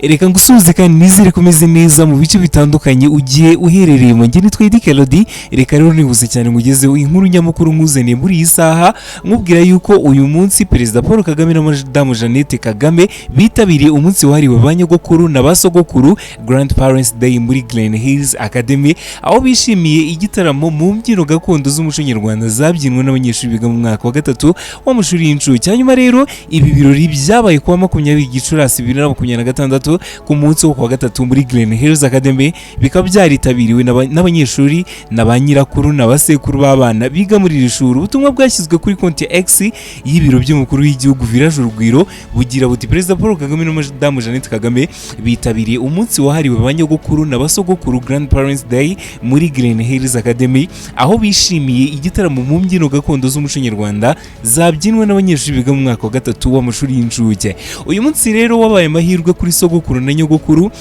reka ngusubize kandi nizere kumeze neza mu bice bitandukanye ugiye uherereye mu ngeni twidi Kelody. Reka rero nihuse cyane ngugezeho inkuru nyamukuru nkuzaniye muri iyi saha, nkubwira yuko uyu munsi Perezida Paul Kagame na Madamu Jeanette Kagame bitabiriye umunsi wahariwe abanyogokuru na basogokuru Grandparents Day muri Glen Hills Academy, aho bishimiye igitaramo mu mbyino gakondo z'umuco nyarwanda zabyinwe n'abanyeshuri biga mu mwaka wa gatatu w'amashuri y'incuke. Hanyuma rero ibi birori byabaye kuwa 20 Gicurasi 2026 ku munsi wo kuwa gatatu muri Glen Hills Academy, bikaba byaritabiriwe n'abanyeshuri na ba nyirakuru na basekuru b'abana biga muri iri shuri. Ubutumwa bwashyizwe kuri konti ya X y'ibiro by'umukuru w'igihugu Village Urugwiro bugira buti Perezida Paul Kagame na Madamu Jeanette Kagame bitabiriye umunsi wahariwe abanyogokuru na basogokuru Grandparents Day muri Glen Hills Academy, aho bishimiye igitaramo mu mbyino gakondo z'umuco nyarwanda zabyinwe n'abanyeshuri biga mu mwaka wa gatatu w'amashuri y'incuke. Uyu munsi rero wabaye amahirwe kuri sogokuru na nyogokuru,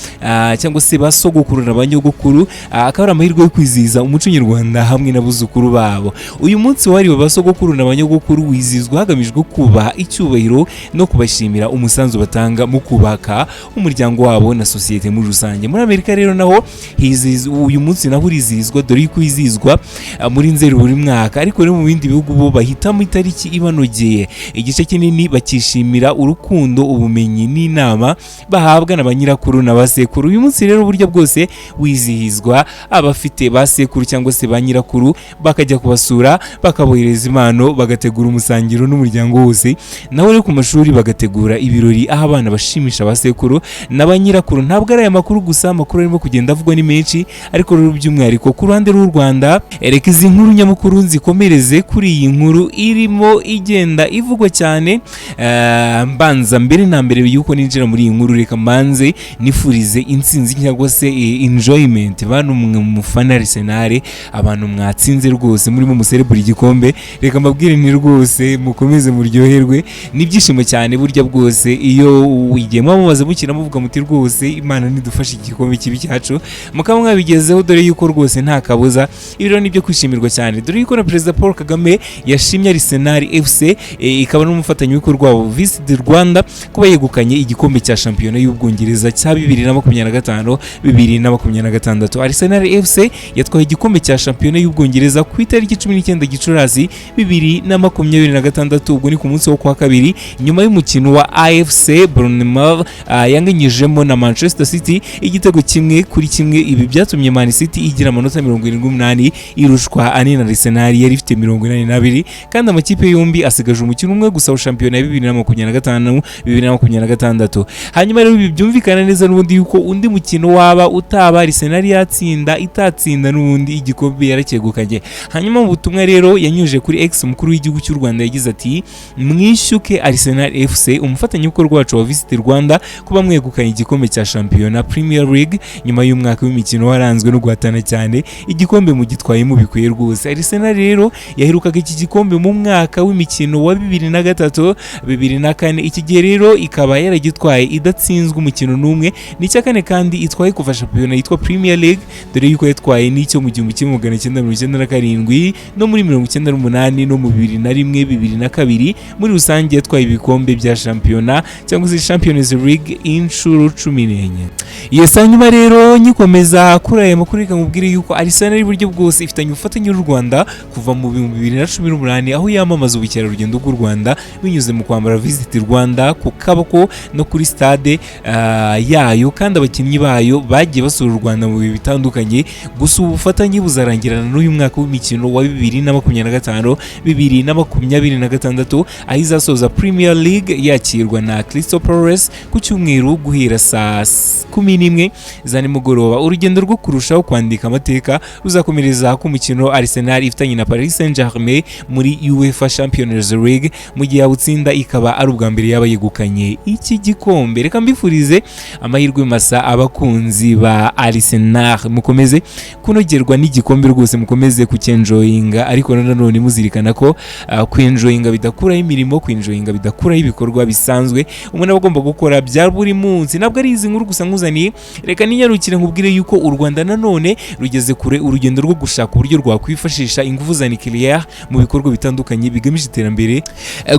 cyangwa se basogokuru na banyogokuru, akaba ari amahirwe yo kwizihiza umuco nyarwanda hamwe n'abuzukuru babo. Uyu munsi wahariwe basogokuru na banyogokuru wizihizwa hagamijwe kubaha icyubahiro no kubashimira umusanzu batanga mu kubaka umuryango wabo na sosiyete muri rusange. Muri Amerika rero naho uyu munsi naho urizihizwa, dore yuko wizihizwa muri Nzeri buri mwaka, ariko rero mu bindi bihugu bo bahitamo itariki ibanogeye. Igice kinini bakishimira urukundo, ubumenyi n'inama bahabwa na banyirakuru na basekuru. Uyu munsi rero uburyo bwose wizihizwa, abafite basekuru cyangwa se banyirakuru bakajya kubasura, bakabohereza impano, bagategura umusangiro n'umuryango wose. Naho rero ku mashuri bagategura ibirori aho abana bashimisha basekuru na banyirakuru. Ntabwo ari aya makuru gusa, amakuru arimo kugenda avugwa ni menshi, ariko rero by'umwihariko ku ruhande rw'u Rwanda, reka izi nkuru nyamukuru nzikomereze kuri iyi nkuru irimo igenda ivugwa cyane. Mbanza mbere na mbere yuko ninjira muri iyi nkuru, reka mbanze nifurize intsinzi cyangwa se enjoyment bantu mufana Arsenal, abantu mwatsinze rwose murimo muserebura igikombe. Reka mbabwire ni rwose mukomeze muryoherwe, n'ibyishimo cyane burya bwose iyo wigiye mubaza mukina muvuga muti rwose Imana nidufashe igikombe kibi cyacu, mukaba mwabigezeho, dore yuko rwose nta kabuza. Ibiro nibyo kwishimirwa cyane, dore yuko na Perezida Paul Kagame yashimye Arsenal FC, ikaba n'umufatanyabikorwa wabo Visit Rwanda kuba yegukanye igikombe cya shampiyona y'Ubwongereza cya 2025 2026. Arsenal FC yatwaye igikombe cya shampiyona y'Ubwongereza ku itariki 19 Gicurasi 2026, ubwo ni ku munsi wo kwa kabiri, nyuma y'umukino wa AFC Bournemouth yanganyijemo na Manchester City igitego 1-1. Ibi byatumye Man City igira amanota 78 irushwa ane na Arsenal yari ifite 82, kandi amakipe yombi asigaje umukino umwe gusa wa shampiyona ya 2025 2026. Hanyuma rero ibi byumvikana neza n'ubundi yuko undi mukino waba utaba Arsenal yatsinda itatsinda n'ubundi igikombe yaracyegukanye. Hanyuma mu butumwa rero yanyuje kuri X, umukuru w'igihugu cy'u Rwanda yagize ati mwishyuke Arsenal FC, umufatanyabikorwa wacu wa Visit Rwanda, kuba mwegukanye igikombe cya shampiyona Premier League nyuma y'umwaka w'imikino waranzwe no guhatana cyane. Igikombe mu gitwaye mu bikwiye rwose. Arsenal rero yaherukaga iki gikombe mu mwaka w'imikino wa 2003 2004. Iki gihe rero ikaba yaragitwaye idatsinzwe umukino n'umwe, ni cya kane kandi itwaye kuva shampiyona yitwa Premier League, dore yuko yatwaye n'icyo mu 1997 no muri 1998 no mu 2001 2002. Muri rusange yatwaye ibikombe bya shampiyona cyangwa se Champions League inshuro 14. Yes, hanyuma rero nyikomeza kuri aya makuru, reka mubwire yuko Arsenal y'uburyo bwose ifitanye ubufatanye n'u Rwanda kuva mu 2018, aho yamamaza ubukerarugendo bw'u Rwanda binyuze mu kwambara Visit Rwanda ku kaboko no kuri stade yayo, kandi abakinnyi bayo bagiye basura u Rwanda mu bihe bitandukanye. Gusa ubufatanye buzarangirana n'uyu mwaka w'imikino wa 2025 2026, aho izasoza Premier League yakirwa na Crystal Palace ku cyumweru guhera saa 11 za nimugoroba. Urugendo rwo kurushaho kwandika amateka ruzakomereza ku mukino Arsenal ifitanye na Paris Saint-Germain muri UEFA Champions League, mu gihe yawutsinda ikaba ari ubwa mbere yaba yegukanye iki gikombe. Reka mbifurize amahirwe masa abakunzi ba Arsenal, mukomeze kunogerwa n'igikombe rwose, mukomeze kucyenjoyinga, ariko nanone muzirikana ko kwenjoyinga bidakuraho imirimo, kwenjoyinga bidakuraho ibikorwa bisanzwe umuntu aba agomba gukora bya buri munsi. Nabwo ari izi nkuru gusa nkuzaniye, reka ninyarukire nkubwire yuko u Rwanda nanone rugeze kure urugendo rwo gushaka uburyo rwakwifashisha ingufu za nucleaire mu bikorwa bitandukanye bigamije iterambere.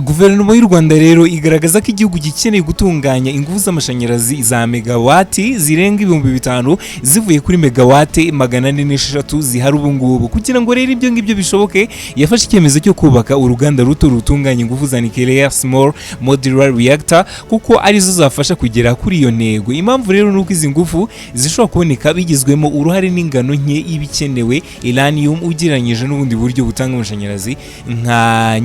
Guverinoma y'u Rwanda rero igaragaza ko igihugu gikeneye gutunganya ingufu z'amashanyarazi amashanyarazi za megawati zirenga 5,000 zivuye kuri megawati 406 zihari ubu ngubu. Kugira ngo rero ibyo ngibyo bishoboke, yafashe icyemezo cyo kubaka uruganda ruto rutunganya ingufu za nuclear small modular reactor kuko arizo zafasha kugera kuri iyo ntego. Impamvu rero nuko izi ngufu zishobora kuboneka bigizwemo uruhare n'ingano nke y'ibikenewe uranium ugereranyije n'ubundi buryo butanga amashanyarazi nka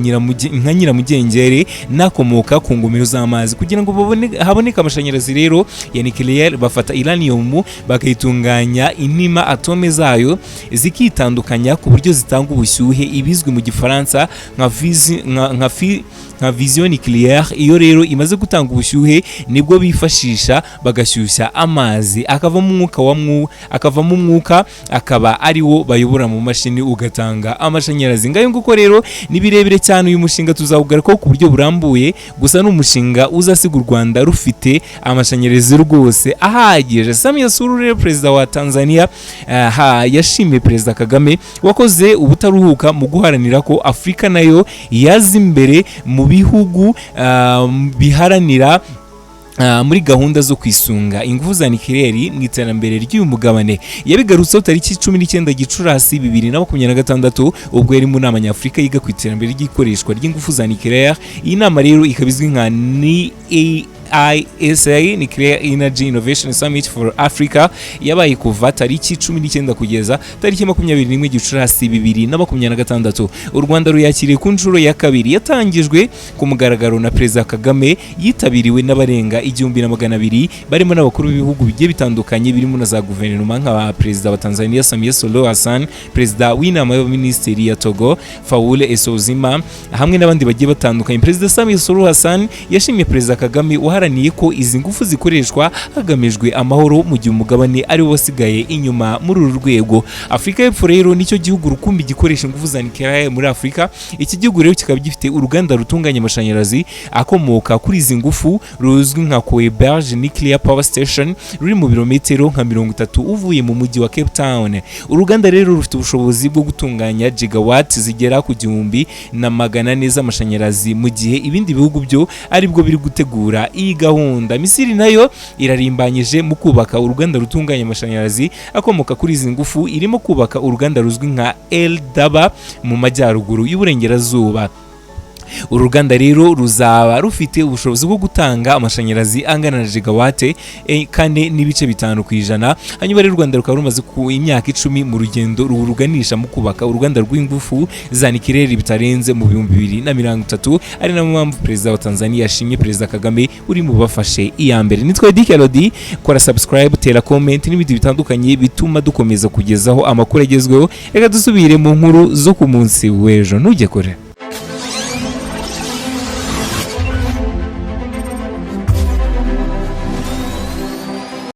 nyiramugengere nakomoka ku ngomero z'amazi. Kugira ngo haboneka amashanyarazi rero ya nuclear, bafata uranium bakayitunganya intima atome zayo zikitandukanya ku buryo zitanga ubushyuhe, ibizwi mu gifaransa nka vision nucléaire. Iyo rero imaze gutanga ubushyuhe nibwo bifashisha bagashyushya amazi akavamo umwuka akaba ari wo bayobora mu mashini ugatanga amashanyarazi. Ngayo nguko rero ni birebire cyane uyu mushinga tuzawugarukaho ku buryo burambuye, gusa n'umushinga uzasiga u Rwanda rufite amashanyarazi rwose ahagije. Samia Suluhu rero perezida wa Tanzania yashimiye perezida Kagame wakoze ubutaruhuka mu guharanira ko Afurika nayo yaza imbere mu bihugu biharanira muri gahunda zo kwisunga ingufu za nuclear mu iterambere ry'uyu mugabane. Yabigarutseho tariki 19 Gicurasi 2026 ubwo yari mu nama nyafurika yiga ku iterambere ry'ikoreshwa ry'ingufu za nuclear. Iyi nama rero ikabizwi nka ISA Nuclear Energy Innovation Summit for Africa, yabaye kuva tariki 19 kugeza tariki 21 Gicurasi 2026. U Rwanda ruyakiriye ku nshuro ya kabiri, yatangijwe ku mugaragaro na perezida Kagame, yitabiriwe n'abarenga 1200 barimo n'abakuru b'ibihugu bigiye bitandukanye birimo na za guverinoma nka perezida wa Tanzania Samia Suluhu Hassan, perezida w'inama y'abaminisitiri ya Togo Faule Esozima, hamwe n'abandi bagiye batandukanye. Perezida Samia Suluhu Hassan yashimye perezida Kagame waharaniye ko izi ngufu zikoreshwa hagamijwe amahoro mu gihe umugabane ari wo wasigaye inyuma muri uru rwego. Afurika y'Epfo rero nicyo gihugu rukumbi gikoresha ingufu za nuclear muri Afurika. Iki gihugu rero kikaba gifite uruganda rutunganya amashanyarazi akomoka kuri izi ngufu ruzwi nka Koeberg Nuclear Power Station, ruri mu birometero nka 30 uvuye mu mujyi wa Cape Town. Uruganda rero rufite ubushobozi bwo gutunganya gigawatt zigera ku 1,400 z'amashanyarazi, mu gihe ibindi bihugu byo ari bwo biri gutegura iyi gahunda. Misiri nayo irarimbanyije mu kubaka uruganda rutunganya amashanyarazi akomoka kuri izi ngufu, irimo kubaka uruganda ruzwi nka El Daba mu majyaruguru y'uburengerazuba. Uru ruganda rero ruzaba rufite ubushobozi bwo gutanga amashanyarazi angana na gigawate 4.5%. Hanyuma rero u Rwanda rukaba rumaze ku imyaka 10 mu rugendo ruganisha mu kubaka uruganda rw'ingufu za nuclear bitarenze mu 2030. Ari na mpamvu perezida wa Tanzania yashimye perezida Kagame uri mu bafashe iya mbere. Nitwa Dushyiraho, kora subscribe, tera comment n'ibindi bitandukanye bituma dukomeza kugezaho amakuru agezweho. Reka dusubire mu nkuru zo ku munsi w'ejo. Ntujye kure.